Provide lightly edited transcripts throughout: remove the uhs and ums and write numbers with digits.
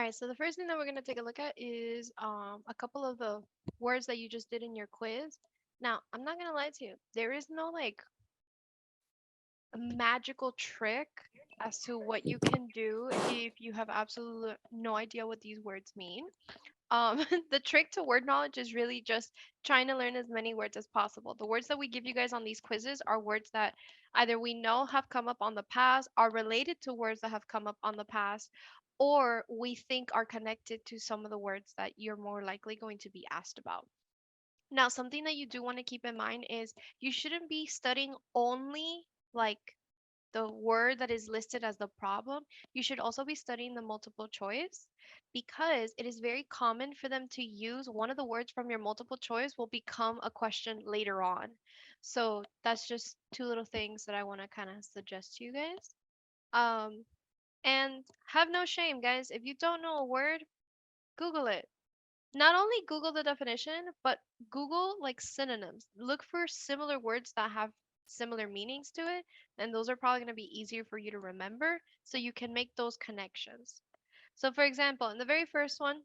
right, so the first thing that we're going to take a look at is a couple of the words that you just did in your quiz. Now, I'm not going to lie to you. There is no like magical trick as to what you can do if you have absolutely no idea what these words mean. The trick to word knowledge is really just trying to learn as many words as possible. The words that we give you guys on these quizzes are words that either we know have come up on the past, are related to words that have come up on the past, or we think are connected to some of the words that you're more likely going to be asked about. Now, something that you do want to keep in mind is you shouldn't be studying only like the word that is listed as the problem. You should also be studying the multiple choice because it is very common for them to use one of the words from your multiple choice will become a question later on. So that's just two little things that I want to kind of suggest to you guys. Um, and have no shame, guys. If you don't know a word, Google it. Not only Google the definition, but Google like synonyms. Look for similar words that have similar meanings to it, and those are probably going to be easier for you to remember so you can make those connections. So, for example, in the very first one,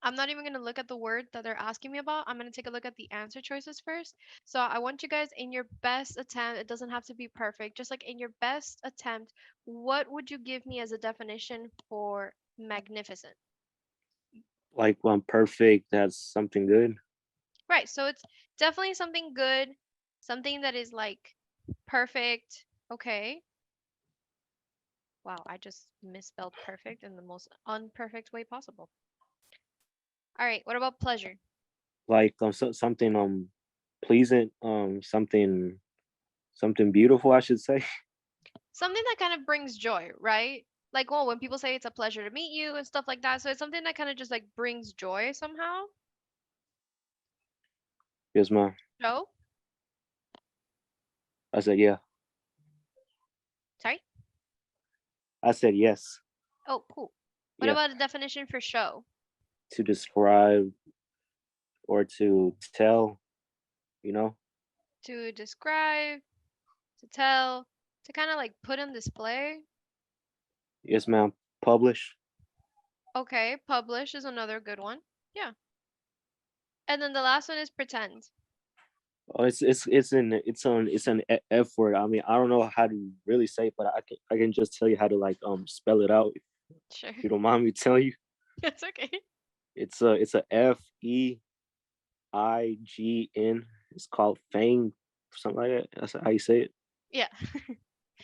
I'm not even going to look at the word that they're asking me about. I'm going to take a look at the answer choices first. So, I want you guys in your best attempt, it doesn't have to be perfect, just like in your best attempt, what would you give me as a definition for magnificent? Like when perfect, that's something good. Right. So it's definitely something good, something that is like perfect. Okay. Wow, I just misspelled perfect in the most unperfect way possible. All right. What about pleasure? Like something pleasant, something beautiful, I should say. Something that kind of brings joy, right? Like, well, when people say it's a pleasure to meet you and stuff like that. So it's something that kind of just like brings joy somehow. Yes, ma'am. No? I said yeah. Sorry? I said yes. Oh, cool. What Yeah. about a definition for show? To describe or to tell, you know. To describe, to tell, to kind of like put on display. Yes, ma'am. Publish. Okay, publish is another good one. Yeah. And then the last one is pretend. Oh, it's an F word. I mean, I don't know how to really say it, but I can just tell you how to like spell it out Sure. if you don't mind me telling you. That's okay. It's a FEIGN. It's called Fang, something like that. That's how you say it. Yeah.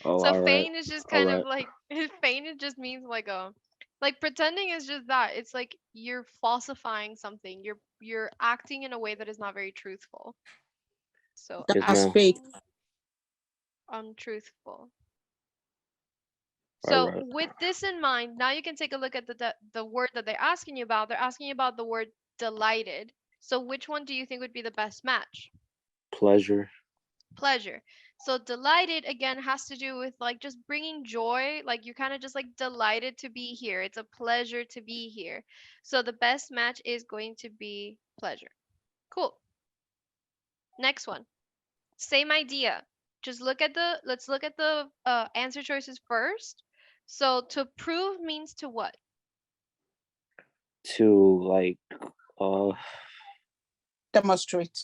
Oh, So all right, feign is just all kind of right. like feign it just means like pretending is just that. It's like you're falsifying something. You're acting in a way that is not very truthful. So Yes, That's ma'am. fake. acting untruthful. All So right. with this in mind, now you can take a look at the word that they're asking you about. They're asking you about the word delighted. So which one do you think would be the best match? Pleasure. Pleasure. So delighted again has to do with like just bringing joy, like you're kind of just like delighted to be here. It's a pleasure to be here. So the best match is going to be pleasure. Cool. Next one. Same idea. Just let's look at the answer choices first. So to prove means to what? To like, uh, Demonstrate.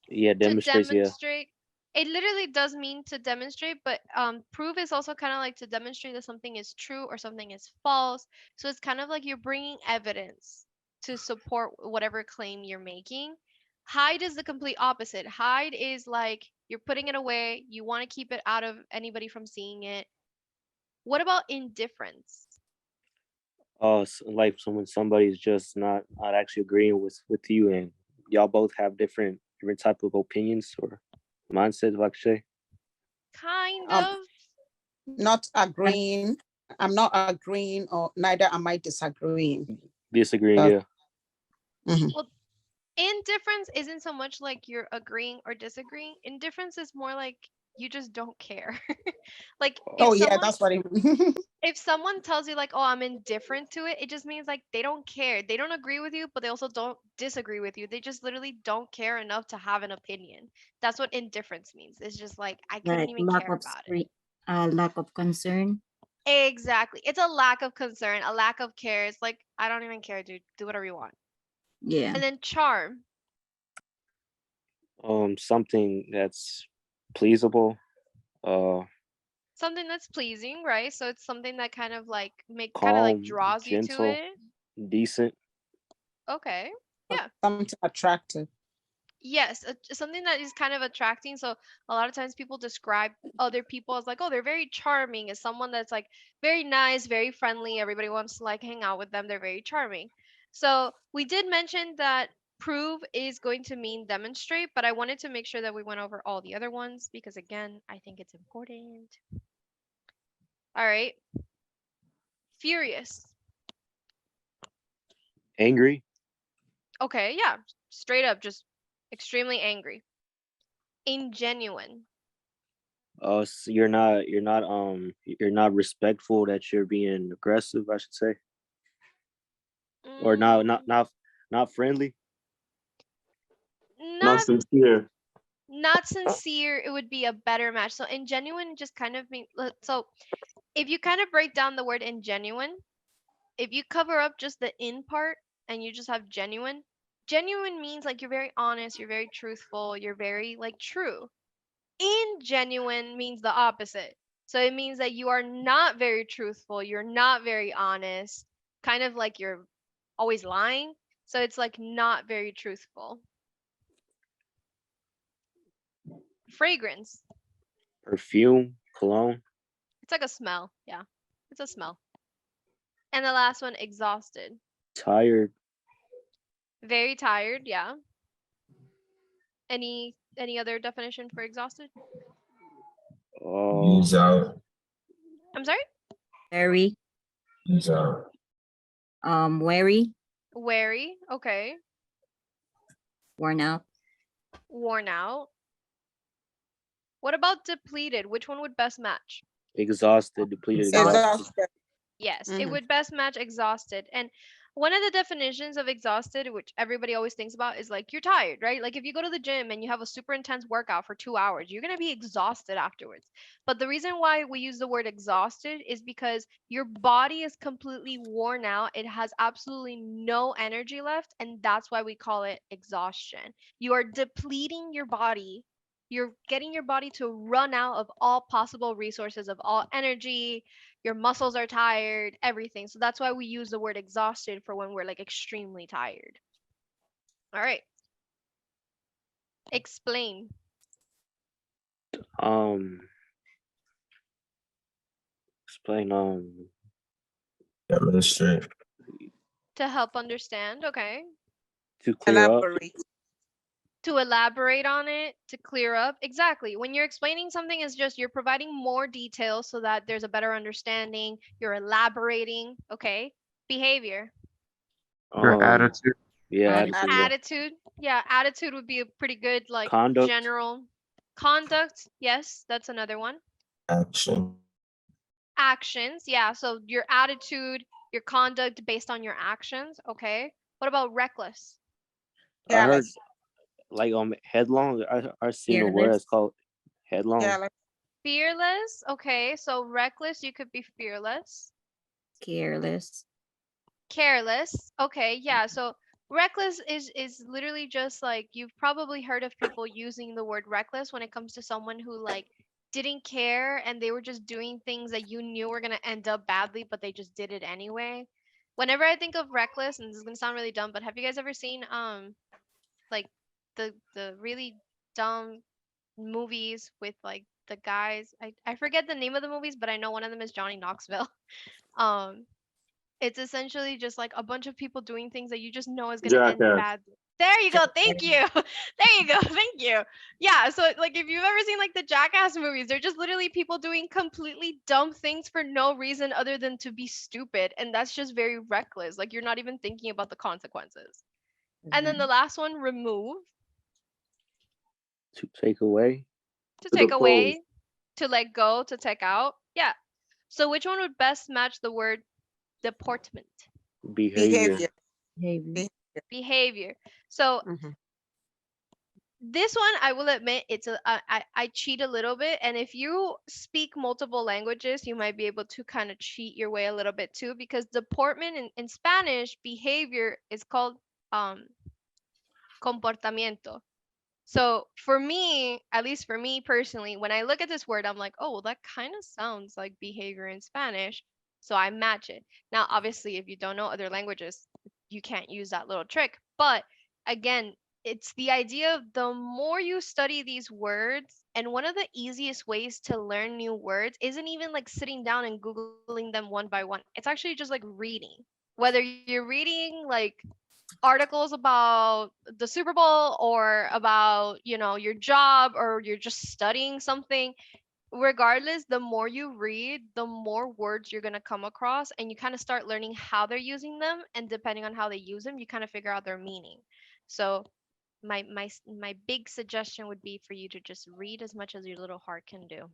yeah, To demonstrates. Yeah. demonstrate. It literally does mean to demonstrate, but prove is also kind of like to demonstrate that something is true or something is false. So it's kind of like you're bringing evidence to support whatever claim you're making. Hide is the complete opposite. Hide is like you're putting it away, you want to keep it out of anybody from seeing it. What about indifference? Like so when somebody's just not actually agreeing with you, and y'all both have different type of opinions or mindsets, like I say. Kind Um, of. not agreeing. I'm not agreeing, or neither am I disagreeing. Disagreeing. That, Yeah. mhm. Well, indifference isn't so much like you're agreeing or disagreeing. Indifference is more like you just don't care. Like Oh yeah, that's what I mean. if someone tells you like, "Oh, I'm indifferent to it," it just means like they don't care. They don't agree with you, but they also don't disagree with you. They just literally don't care enough to have an opinion. That's what indifference means. It's just like I couldn't Like even lack care of about it. lack of concern. Exactly. It's a lack of concern, a lack of care. It's like, I don't even care, dude. Do whatever you want. Yeah. And then charm, Something that's pleasable. Uh, something that's pleasing, right? So it's something that kind of like calm, draws you to gentle, it. decent. Okay. Yeah. Something attractive. Yes, something that is kind of attracting. So a lot of times people describe other people as like, oh, they're very charming, as someone that's like very nice, very friendly. Everybody wants to like hang out with them. They're very charming. So we did mention that prove is going to mean demonstrate, but I wanted to make sure that we went over all the other ones because again, I think it's important. All right. Furious. Angry. Okay, yeah. Straight up, just extremely angry. Ingenuine. You're not respectful, that you're being aggressive, I should say. Or Mm, not friendly. Not not sincere. not sincere, it would be a better match. So ingenuine just kind of mean so if you kind of break down the word ingenuine, if you cover up just the in part and you just have genuine, genuine means like you're very honest, you're very truthful, you're very like true. Ingenuine means the opposite. So it means that you are not very truthful, you're not very honest, kind of like you're always lying. So it's like not very truthful. Fragrance. Perfume, cologne. It's like a smell. Yeah. It's a smell. And the last one, exhausted. Tired. Very tired, yeah. Any other definition for exhausted? Oh, Use out. I'm sorry? Very. Use out. Wary. Wary, okay. Worn out. Worn out. What about depleted? Which one would best match? exhausted, depleted, Exhausted. exhausted. Exhausted. Yes, it Mhm. would best match exhausted. And one of the definitions of exhausted, which everybody always thinks about, is like you're tired, right? Like if you go to the gym and you have a super intense workout for 2 hours, you're going to be exhausted afterwards. But the reason why we use the word exhausted is because your body is completely worn out. It has absolutely no energy left. And that's why we call it exhaustion. You are depleting your body. You're getting your body to run out of all possible resources, of all energy, your muscles are tired, everything. So that's why we use the word exhausted for when we're like extremely tired. All right. Explain. Um, explain. Demonstrate. To help understand, okay. To clear up. Elaborate. To elaborate on it, to clear up. Exactly. When you're explaining something, it's just you're providing more details so that there's a better understanding. You're elaborating, okay. Behavior. Your attitude. Yeah, Attitude. attitude. Yeah. Attitude. Yeah, attitude would be a pretty good like Conduct. general. Conduct. Yes, that's another one. Action. Actions, yeah. So your attitude, your conduct based on your actions. Okay. What about reckless? I heard Careless. like headlong. I seen a word Fearless. that's called headlong. Careless. Fearless. Okay. So reckless, you could be fearless. Careless. Careless. Okay. Yeah. So reckless is literally just like you've probably heard of people using the word reckless when it comes to someone who like didn't care and they were just doing things that you knew were going to end up badly, but they just did it anyway. Whenever I think of reckless, and this is going to sound really dumb, but have you guys ever seen like the really dumb movies with like the guys? I forget the name of the movies, but I know one of them is Johnny Knoxville. um it's essentially just like a bunch of people doing things that you just know is going to end Jackass. bad. There you go. Thank you. There you go. Thank you. Yeah. So, like, if you've ever seen like the Jackass movies, they're just literally people doing completely dumb things for no reason other than to be stupid. And that's just very reckless. Like, you're not even thinking about the consequences. And then the last one, remove, To take away. to To take depose. away, to let go, to take out. Yeah. So, which one would best match the word deportment? Behavior. Behavior. Behavior. Behavior. So, Mhm. This one, I will admit, I cheat a little bit, and if you speak multiple languages, you might be able to kind of cheat your way a little bit too, because deportment in Spanish behavior is called um comportamiento. So for me, at least for me personally, when I look at this word, I'm like, oh, well, that kind of sounds like behavior in Spanish. So I match it. Now, obviously, if you don't know other languages, you can't use that little trick. But again, it's the idea of the more you study these words, and one of the easiest ways to learn new words isn't even like sitting down and Googling them one by one. It's actually just like reading. Whether you're reading like articles about the Super Bowl or about, your job, or you're just studying something, regardless, the more you read, the more words you're going to come across, and you kind of start learning how they're using them, and depending on how they use them, you kind of figure out their meaning. So my big suggestion would be for you to just read as much as your little heart can do.